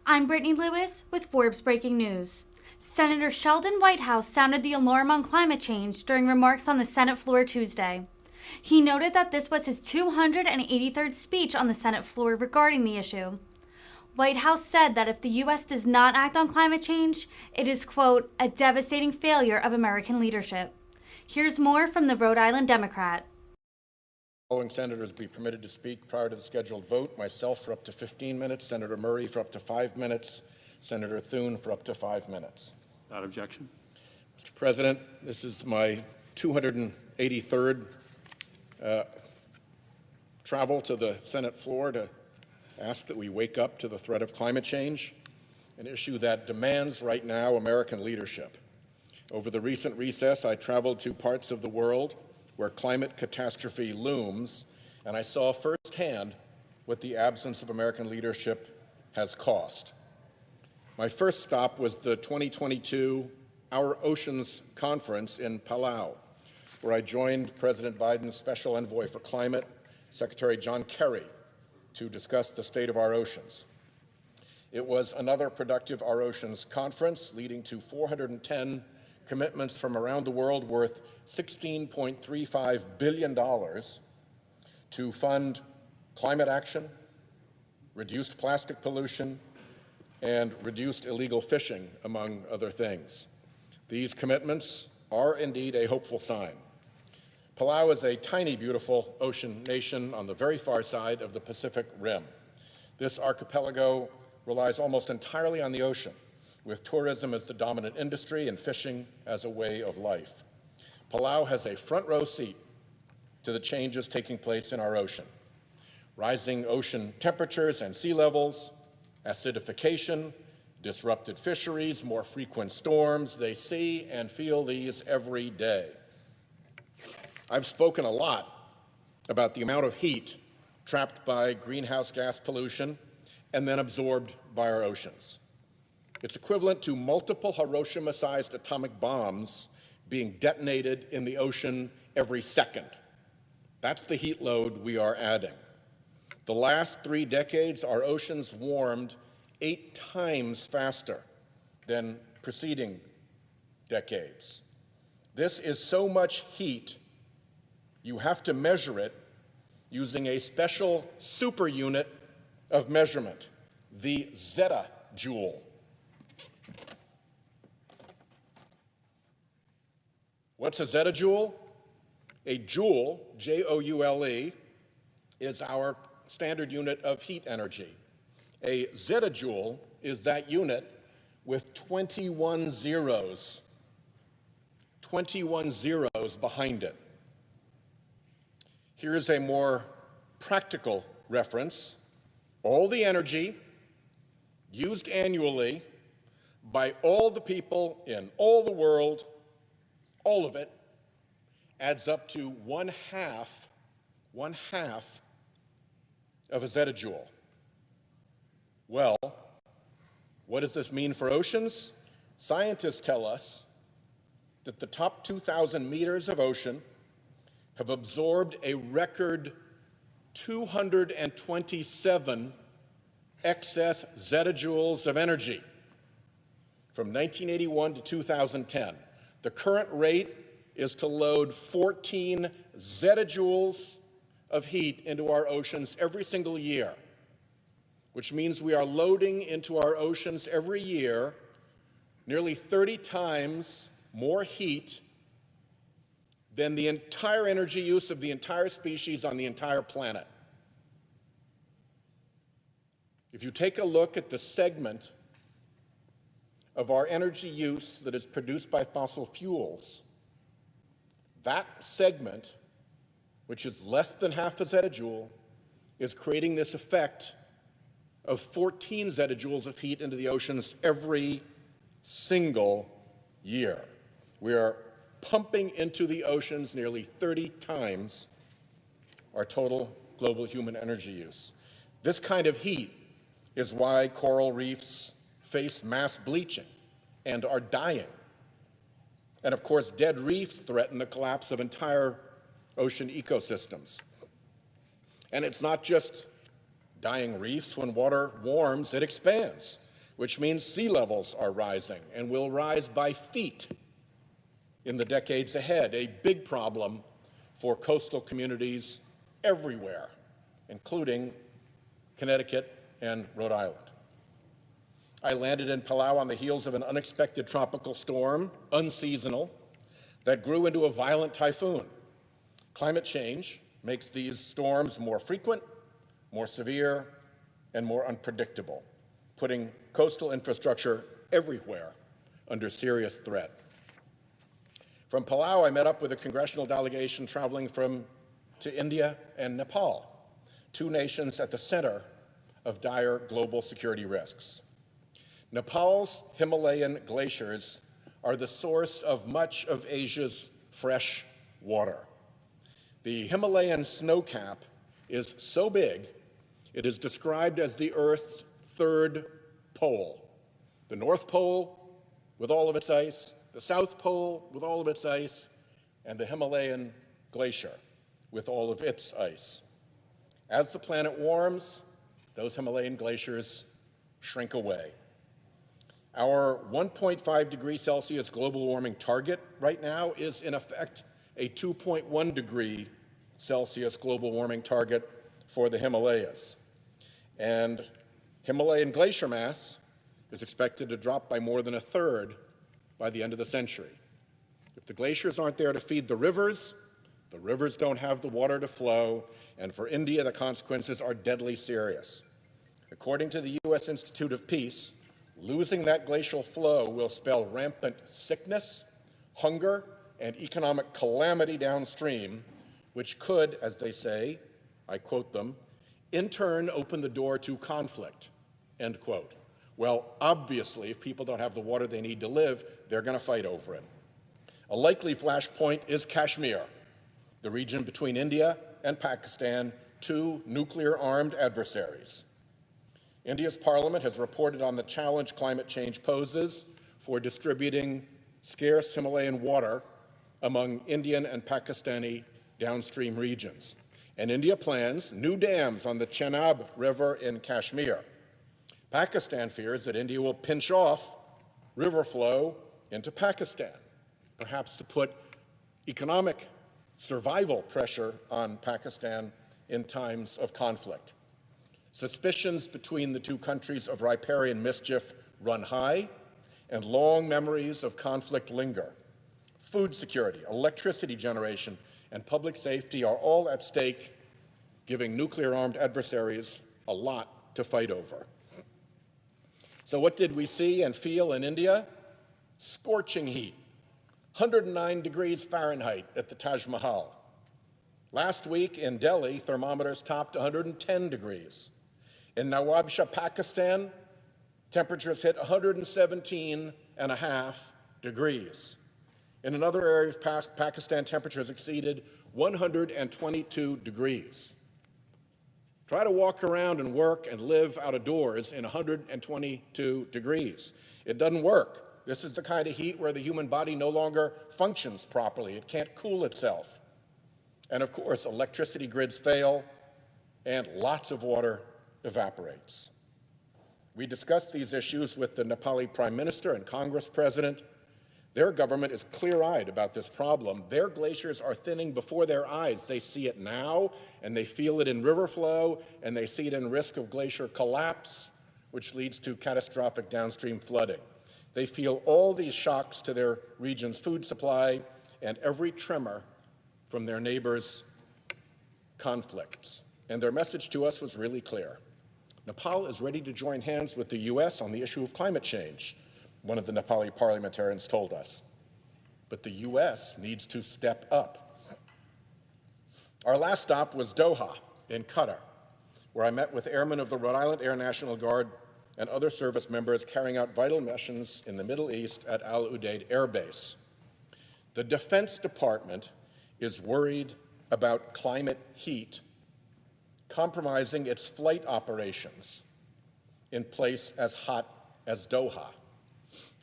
I'm Brittany Lewis with Forbes Breaking News. Senator Sheldon Whitehouse sounded the alarm on climate change during remarks on the Senate floor Tuesday. He noted that this was his 283rd speech on the Senate floor regarding the issue. Whitehouse said that if the U.S. does not act on climate change, it is, quote, a devastating failure of American leadership. Here's more from the Rhode Island Democrat. Following senators be permitted to speak prior to the scheduled vote: myself for up to 15 minutes, Senator Murray for up to 5 minutes, Senator Thune for up to 5 minutes. Without objection. Mr. President, this is my 283rd travel to the Senate floor to ask that we wake up to the threat of climate change, an issue that demands right now American leadership. Over the recent recess, I traveled to parts of the world where climate catastrophe looms, and I saw firsthand what the absence of American leadership has cost. My first stop was the 2022 Our Oceans Conference in Palau, where I joined President Biden's Special Envoy for Climate, Secretary John Kerry, to discuss the state of our oceans. It was another productive Our Oceans Conference, leading to 410 commitments from around the world worth $16.35 billion to fund climate action, reduced plastic pollution, and reduced illegal fishing, among other things. These commitments are indeed a hopeful sign. Palau is a tiny, beautiful ocean nation on the very far side of the Pacific Rim. This archipelago relies almost entirely on the ocean, with tourism as the dominant industry and fishing as a way of life. Palau has a front row seat to the changes taking place in our ocean. Rising ocean temperatures and sea levels, acidification, disrupted fisheries, more frequent storms. They see and feel these every day. I've spoken a lot about the amount of heat trapped by greenhouse gas pollution and then absorbed by our oceans. It's equivalent to multiple Hiroshima-sized atomic bombs being detonated in the ocean every second. That's the heat load we are adding. The last 3 decades, our oceans warmed 8 times faster than preceding decades. This is so much heat, you have to measure it using a special super unit of measurement, the zettajoule. What's a zettajoule? A joule, J-O-U-L-E, is our standard unit of heat energy. A zettajoule is that unit with 21 zeros behind it. Here's a more practical reference. All the energy used annually by all the people in all the world, all of it, adds up to one half of a zettajoule. Well, what does this mean for oceans? Scientists tell us that the top 2,000 meters of ocean have absorbed a record 227 excess zettajoules of energy from 1981 to 2010. The current rate is to load 14 zettajoules of heat into our oceans every single year, which means we are loading into our oceans every year nearly 30 times more heat than the entire energy use of the entire species on the entire planet. If you take a look at the segment of our energy use that is produced by fossil fuels, that segment, which is less than half a zettajoule, is creating this effect of 14 zettajoules of heat into the oceans every single year. We are pumping into the oceans nearly 30 times our total global human energy use. This kind of heat is why coral reefs face mass bleaching and are dying. And of course, dead reefs threaten the collapse of entire ocean ecosystems. And it's not just dying reefs. When water warms, it expands. which means sea levels are rising and will rise by feet in the decades ahead, a big problem for coastal communities everywhere, including Connecticut and Rhode Island. I landed in Palau on the heels of an unexpected tropical storm, unseasonal, that grew into a violent typhoon. Climate change makes these storms more frequent, more severe, and more unpredictable, putting coastal infrastructure everywhere under serious threat. From Palau, I met up with a congressional delegation traveling to India and Nepal, two nations at the center of dire global security risks. Nepal's Himalayan glaciers are the source of much of Asia's fresh water. The Himalayan snowcap is so big, it is described as the Earth's third pole. The North Pole with all of its ice, the South Pole with all of its ice, and the Himalayan glacier with all of its ice. As the planet warms, those Himalayan glaciers shrink away. Our 1.5 degrees Celsius global warming target right now is, in effect, a 2.1 degree Celsius global warming target for the Himalayas. And Himalayan glacier mass is expected to drop by more than a third by the end of the century. If the glaciers aren't there to feed the rivers don't have the water to flow, and for India, the consequences are deadly serious. According to the U.S. Institute of Peace, losing that glacial flow will spell rampant sickness, hunger, and economic calamity downstream, which could, as they say, I quote them, in turn open the door to conflict, end quote. Well, obviously, if people don't have the water they need to live, they're going to fight over it. A likely flashpoint is Kashmir, the region between India and Pakistan, two nuclear-armed adversaries. India's parliament has reported on the challenge climate change poses for distributing scarce Himalayan water among Indian and Pakistani downstream regions. And India plans new dams on the Chenab River in Kashmir. Pakistan fears that India will pinch off river flow into Pakistan, perhaps to put economic survival pressure on Pakistan in times of conflict. Suspicions between the two countries of riparian mischief run high, and long memories of conflict linger. Food security, electricity generation, and public safety are all at stake, giving nuclear-armed adversaries a lot to fight over. So what did we see and feel in India? Scorching heat, 109 degrees Fahrenheit at the Taj Mahal. Last week in Delhi, thermometers topped 110 degrees. In Nawab Shah, Pakistan, temperatures hit 117.5 degrees. In another area of Pakistan, temperatures exceeded 122 degrees. Try to walk around and work and live out of doors in 122 degrees. It doesn't work. This is the kind of heat where the human body no longer functions properly. It can't cool itself. And of course, electricity grids fail and lots of water evaporates. We discussed these issues with the Nepali Prime Minister and Congress President. Their government is clear-eyed about this problem. Their glaciers are thinning before their eyes. They see it now, and they feel it in river flow, and they see it in risk of glacier collapse, which leads to catastrophic downstream flooding. They feel all these shocks to their region's food supply and every tremor from their neighbors' conflicts. And their message to us was really clear. Nepal is ready to join hands with the U.S. on the issue of climate change, one of the Nepali parliamentarians told us. But the U.S. needs to step up. Our last stop was Doha in Qatar, where I met with airmen of the Rhode Island Air National Guard and other service members carrying out vital missions in the Middle East at Al Udeid Air Base. The Defense Department is worried about climate heat compromising its flight operations in a place as hot as Doha.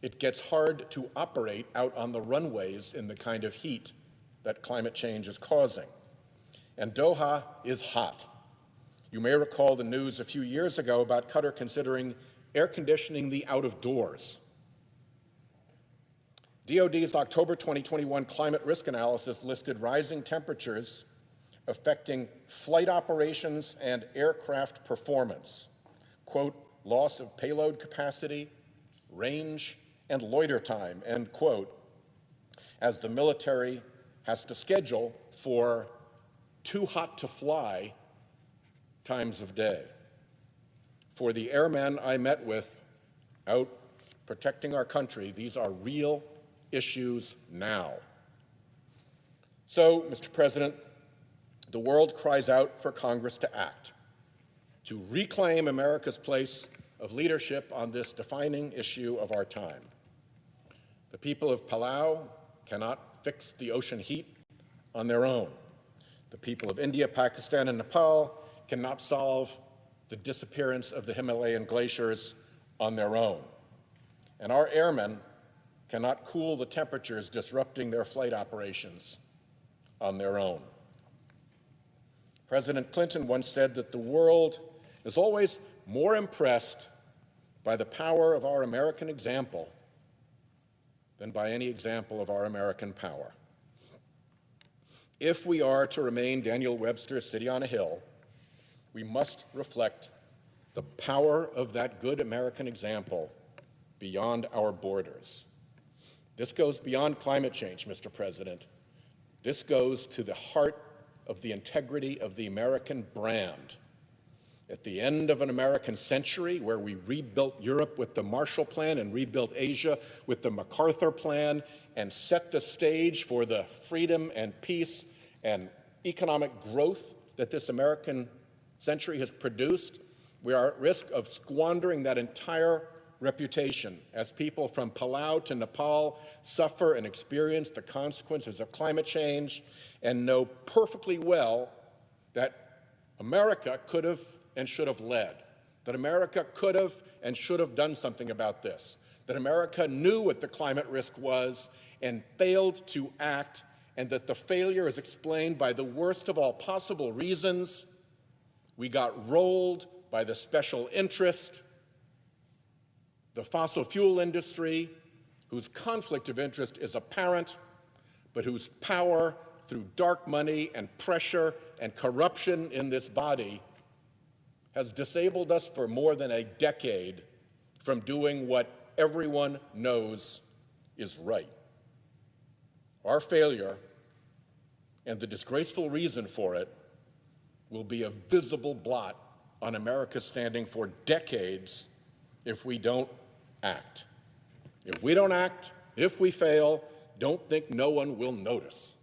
It gets hard to operate out on the runways in the kind of heat that climate change is causing. And Doha is hot. You may recall the news a few years ago about Qatar considering air conditioning the out of doors. DoD's October 2021 climate risk analysis listed rising temperatures affecting flight operations and aircraft performance. Quote, loss of payload capacity, range, and loiter time, end quote, as the military has to schedule for too hot to fly times of day. For the airmen I met with out protecting our country, these are real issues now. So, Mr. President, the world cries out for Congress to act, to reclaim America's place of leadership on this defining issue of our time. The people of Palau cannot fix the ocean heat on their own. The people of India, Pakistan, and Nepal cannot solve the disappearance of the Himalayan glaciers on their own. And our airmen cannot cool the temperatures disrupting their flight operations on their own. President Clinton once said that the world is always more impressed by the power of our American example than by any example of our American power. If we are to remain Daniel Webster's city on a hill, we must reflect the power of that good American example beyond our borders. This goes beyond climate change, Mr. President. This goes to the heart of the integrity of the American brand. At the end of an American century, where we rebuilt Europe with the Marshall Plan and rebuilt Asia with the MacArthur Plan and set the stage for the freedom and peace and economic growth that this American century has produced, we are at risk of squandering that entire reputation as people from Palau to Nepal suffer and experience the consequences of climate change and know perfectly well that America could have and should have led, that America could have and should have done something about this, that America knew what the climate risk was and failed to act, and that the failure is explained by the worst of all possible reasons. We got rolled by the special interest, the fossil fuel industry, whose conflict of interest is apparent, but whose power through dark money and pressure and corruption in this body has disabled us for more than a decade from doing what everyone knows is right. Our failure and the disgraceful reason for it will be a visible blot on America's standing for decades if we don't act. If we don't act, if we fail, don't think no one will notice.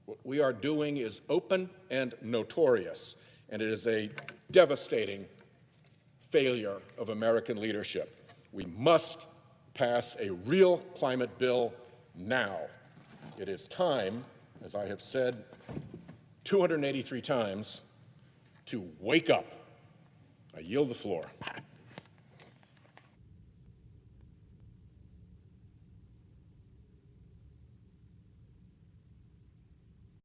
What we are doing is open and notorious, and it is a devastating failure of American leadership. We must pass a real climate bill now. It is time, as I have said 283 times, to wake up. I yield the floor.